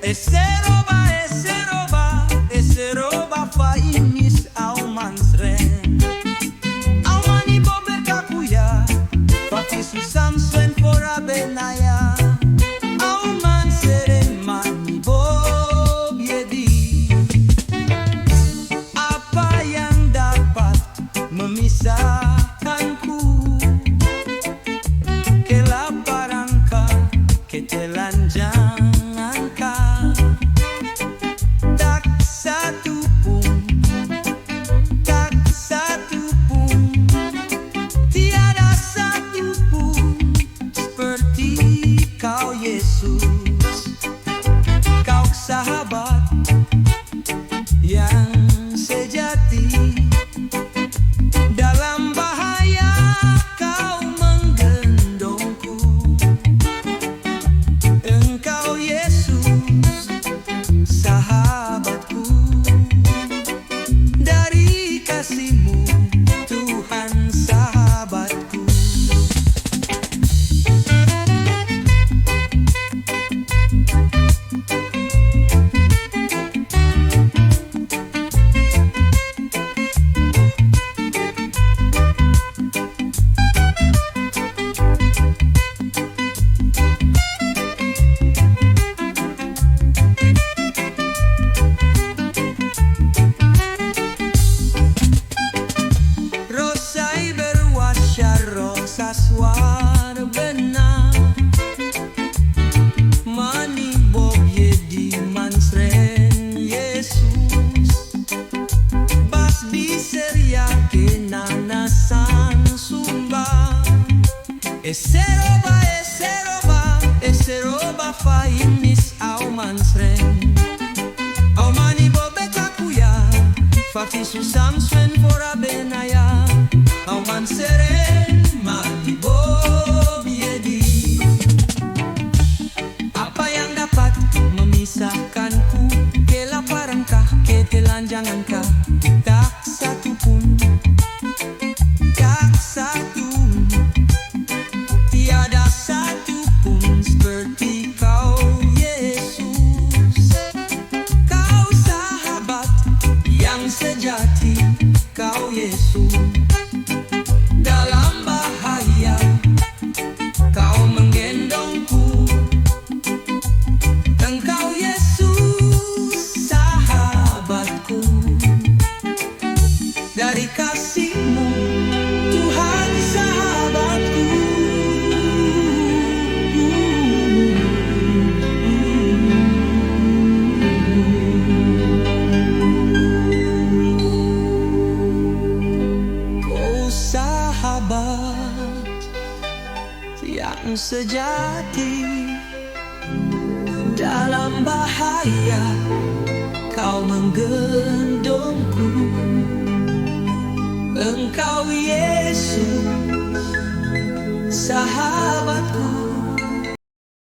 Ese roba fa imis au mansren. Au mani bobe kakuya, fati susan swen fora benaya. Au manseren mani bobiedi. Apa yang dapat memisahkanku? Kelaparanka, ketelanjanganka. Kau Yesus, kau sahabat yang sejati. Dalam bahaya kau menggendongku. Engkau Yesus, sahabatku. Dari kasih-Mu Tuhan sahabatku. Saswar benar mani bob yedi mansren Yesus bas di seria ke nanasan sumba eseroba fa imis au mansren au mani bobe kakuya fati susan swen fora benaya au manseren mani bobiedi. Apa yang dapat memisahkanku? Kelaparankah, ketelanjangankah? Tak satu pun, tak satu. Tiada satu pun seperti Kau Yesus. Kau sahabat yang sejati, Kau Yesus. Dalam bahaya Kau menggendongku. Engkau Yesus, sahabatku. Dari kasih-Mu Tuhan sahabatku. Oh sahabat yang sejati. Dalam bahaya Kau menggendongku. Engkau Yesus, sahabatku.